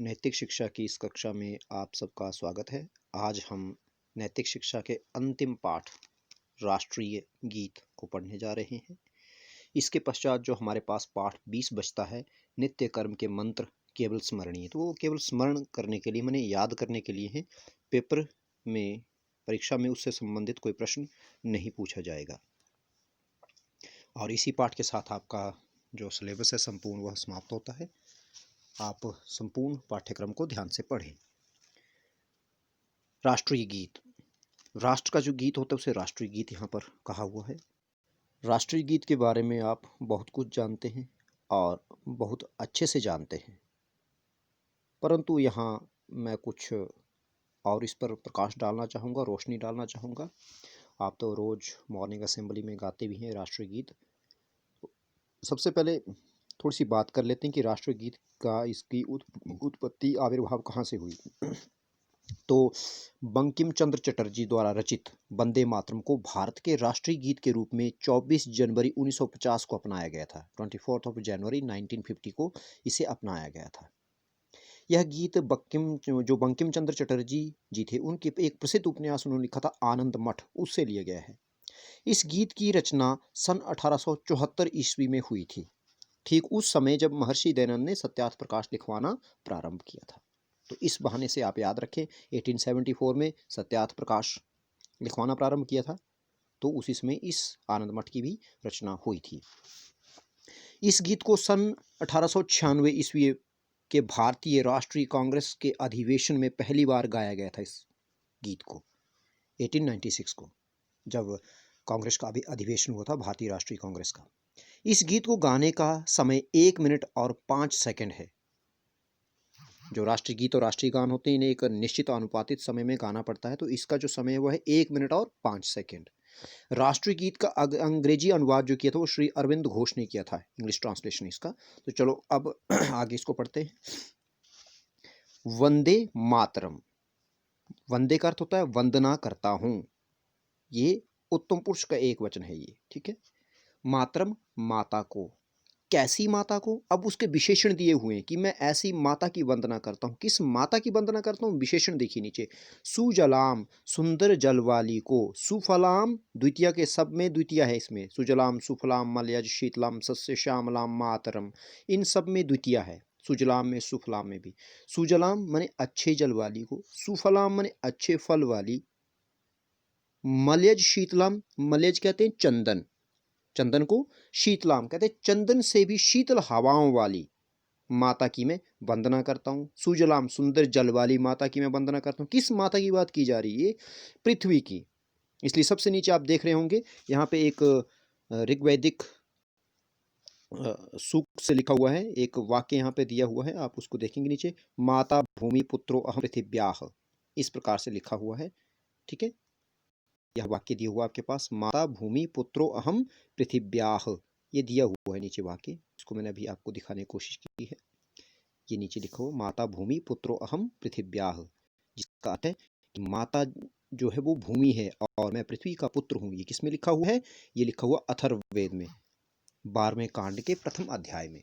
नैतिक शिक्षा की इस कक्षा में आप सबका स्वागत है। आज हम नैतिक शिक्षा के अंतिम पाठ राष्ट्रीय गीत को पढ़ने जा रहे हैं। इसके पश्चात जो हमारे पास पाठ 20 बचता है, नित्य कर्म के मंत्र केवल स्मरणीय, तो वो केवल स्मरण करने के लिए, मैंने याद करने के लिए है। पेपर में, परीक्षा में उससे संबंधित कोई प्रश्न नहीं पूछा जाएगा। और इसी पाठ के साथ आपका जो सिलेबस है संपूर्ण वह समाप्त होता है। आप संपूर्ण पाठ्यक्रम को ध्यान से पढ़ें। राष्ट्रीय गीत, राष्ट्र का जो गीत होता है उसे राष्ट्रीय गीत यहाँ पर कहा हुआ है। राष्ट्रीय गीत के बारे में आप बहुत कुछ जानते हैं और बहुत अच्छे से जानते हैं, परंतु यहाँ मैं कुछ और इस पर प्रकाश डालना चाहूँगा, रोशनी डालना चाहूँगा। आप तो रोज़ मॉर्निंग असेंबली में गाते भी हैं राष्ट्रीय गीत। सबसे पहले थोड़ी सी बात कर लेते हैं कि राष्ट्रीय गीत का इसकी उत्पत्ति, आविर्भाव कहाँ से हुई। तो बंकिम चंद्र चटर्जी द्वारा रचित वंदे मातरम को भारत के राष्ट्रीय गीत के रूप में 24 जनवरी 1950 को अपनाया गया था। 24 जनवरी 1950 को इसे अपनाया गया था। यह गीत बंकिम चंद्र चटर्जी जी थे, उनके एक प्रसिद्ध उपन्यास उन्होंने लिखा था आनंद मठ, उससे लिया गया है। इस गीत की रचना सन 1874 ईस्वी में हुई थी, ठीक उस समय जब महर्षि दयानंद ने सत्यार्थ प्रकाश लिखवाना प्रारंभ किया था। तो इस बहाने से आप याद रखें, 1874 में सत्यार्थ प्रकाश लिखवाना प्रारंभ किया था, तो उसी समय इस आनंद मठ की भी रचना हुई थी। इस गीत को सन 1896 ईस्वी के भारतीय राष्ट्रीय कांग्रेस के अधिवेशन में पहली बार गाया गया था। इस गीत को 1896 को, जब कांग्रेस का भी अधिवेशन हुआ था, भारतीय राष्ट्रीय कांग्रेस का। इस गीत को गाने का समय 1 मिनट और 5 सेकंड है। जो राष्ट्रीय गीत और राष्ट्रीय गान होते हैं, इन्हें एक निश्चित अनुपातित समय में गाना पड़ता है, तो इसका जो समय है वह है 1 मिनट और 5 सेकंड। राष्ट्रीय गीत का अंग्रेजी अनुवाद जो किया था वो श्री अरविंद घोष ने किया था, इंग्लिश ट्रांसलेशन इसका। तो चलो अब आगे इसको पढ़ते हैं। वंदे मातरम, वंदे का अर्थ होता है वंदना करता हूं, ये उत्तम पुरुष का एक वचन है ये, ठीक है। मातरम, माता को, कैसी माता को, अब उसके विशेषण दिए हुए हैं कि मैं ऐसी माता की वंदना करता हूँ। किस माता की वंदना करता हूँ, विशेषण देखिए नीचे। सुजलाम, सुंदर जल वाली को। सुफलाम, द्वितीय के सब में द्वितीय है इसमें। सुजलाम, सुफलाम, मलयज, शीतलाम, सस्य श्यामलाम, मातरम, इन सब में द्वितीय है। सुजलाम में, सुफलाम में भी। सुजलाम माने अच्छे जल वाली को, सुफलाम माने अच्छे फल वाली, मलयज शीतलाम, मलयज कहते हैं चंदन, चंदन को शीतलाम कहते हैं चंदन से भी शीतल हवाओं वाली माता की मैं वंदना करता हूँ। सुजलाम, सुंदर जल वाली माता की मैं वंदना करता हूँ। किस माता की बात की जा रही है, पृथ्वी की। इसलिए सबसे नीचे आप देख रहे होंगे यहाँ पे एक ऋग्वैदिक सूक्त से लिखा हुआ है, एक वाक्य यहाँ पे दिया हुआ है, आप उसको देखेंगे नीचे। माता भूमि पुत्रो अहम पृथिव्याः, इस प्रकार से लिखा हुआ है, ठीक है। यह वाक्य दिया हुआ आपके पास, माता भूमि पुत्रो अहम पृथिव्याः, ये दिया हुआ है नीचे वाक्य। इसको मैंने अभी आपको दिखाने की कोशिश की है। ये नीचे लिखो, माता भूमि पुत्रो अहम पृथिव्याः, जिसका अर्थ है कि माता जो है वो भूमि है और मैं पृथ्वी का पुत्र हूँ। ये किस में लिखा हुआ है, ये लिखा हुआ अथर्ववेद में, 12वें कांड के प्रथम अध्याय में।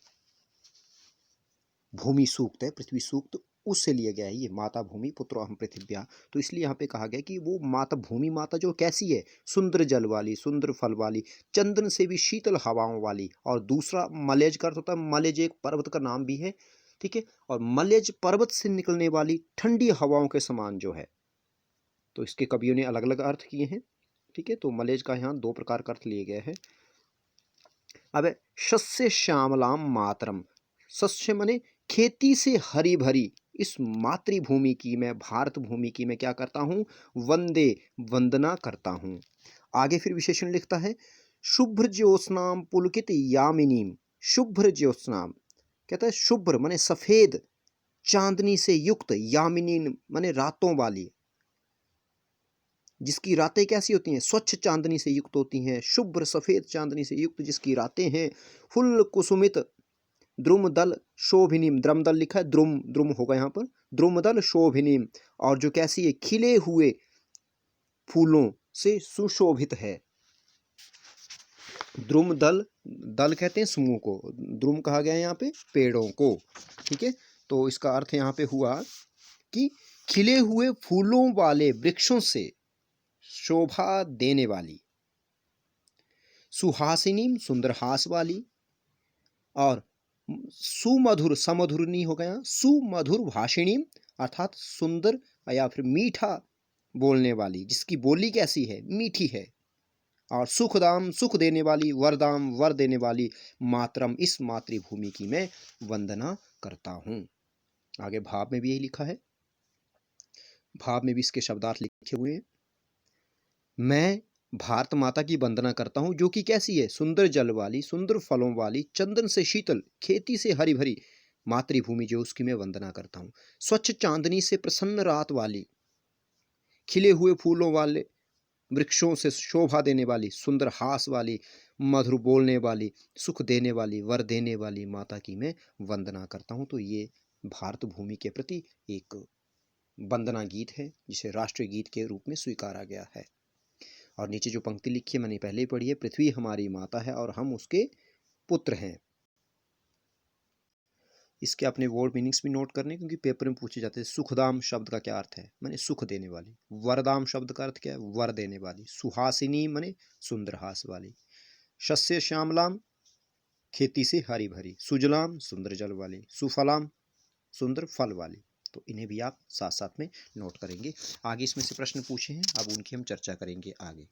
भूमि सूक्त है, पृथ्वी सूक्त, उससे लिया गया है ये, माता भूमि पुत्रो अहम पृथिव्या। तो इसलिए यहाँ पे कहा गया कि वो माता, भूमि माता जो कैसी है, सुंदर जल वाली, सुंदर फल वाली, चंदन से भी शीतल हवाओं वाली। और दूसरा मलयज का अर्थ होता है, मलयज एक पर्वत का नाम भी है, ठीक है। और मलयज पर्वत से निकलने वाली ठंडी हवाओं के समान जो है। तो इसके कवियों ने अलग अलग अर्थ किए हैं, ठीक है। तो मलयज का यहाँ 2 प्रकार का अर्थ लिए गए हैं। अब शस्य श्यामलाम मातरम, शस्य मने खेती से हरी भरी इस मातृभूमि की मैं, भारत भूमि की मैं क्या करता हूँ, वंदे, वंदना करता हूँ। आगे फिर विशेषण लिखता है, शुभ्र ज्योत्स्नाम पुलकित यामिनीम। शुभ्र ज्योत्स्नाम कहता है, शुभ्र माने सफेद, चांदनी से युक्त, यामिनीन माने रातों वाली, जिसकी रातें कैसी होती हैं, स्वच्छ चांदनी से युक्त होती हैं। शुभ्र सफेद चांदनी से युक्त जिसकी रातें हैं। फुल कुसुमित द्रुमदल शोभिनीम, द्रमदल लिखा है, द्रुम, द्रुम होगा यहाँ पर, द्रुमदल शोभिनीम, और जो कैसी है, खिले हुए फूलों से सुशोभित है। द्रुमदल, दल कहते हैं समूह को, द्रुम कहा गया है यहाँ पे पेड़ों को, ठीक है। तो इसका अर्थ यहाँ पे हुआ कि खिले हुए फूलों वाले वृक्षों से शोभा देने वाली, सुहासिनी सुंदर हास वाली, और सुमधुर, समधुर नहीं हो गया, सुमधुर भाषिणी अर्थात सुंदर या फिर मीठा बोलने वाली, जिसकी बोली कैसी है, मीठी है, और सुखदाम सुख देने वाली, वरदाम वर देने वाली, मातरम इस मातृभूमि की मैं वंदना करता हूँ। आगे भाव में भी यही लिखा है, भाव में भी इसके शब्दार्थ लिखे हुए हैं। मैं भारत माता की वंदना करता हूँ, जो कि कैसी है, सुंदर जल वाली, सुंदर फलों वाली, चंदन से शीतल, खेती से हरी भरी मातृभूमि जो, उसकी मैं वंदना करता हूँ। स्वच्छ चांदनी से प्रसन्न रात वाली, खिले हुए फूलों वाले वृक्षों से शोभा देने वाली, सुंदर हास वाली, मधुर बोलने वाली, सुख देने वाली, वर देने वाली माता की मैं वंदना करता हूँ। तो ये भारत भूमि के प्रति एक वंदना गीत है, जिसे राष्ट्रीय गीत के रूप में स्वीकारा गया है। और नीचे जो पंक्ति लिखी है मैंने पहले ही पढ़ी है, पृथ्वी हमारी माता है और हम उसके पुत्र हैं। इसके अपने वर्ड मीनिंग्स भी नोट करने, क्योंकि पेपर में पूछे जाते हैं। सुखदाम शब्द का क्या अर्थ है, माने सुख देने वाली। वरदाम शब्द का अर्थ क्या है, वर देने वाली। सुहासिनी माने सुंदरहास वाली। शस्य श्यामलाम खेती से हरी भरी। सुजलाम सुंदर जल वाली। सुफलाम सुंदर फल वाली। तो इन्हें भी आप साथ साथ में नोट करेंगे। आगे इसमें से प्रश्न पूछे हैं, अब उनकी हम चर्चा करेंगे आगे।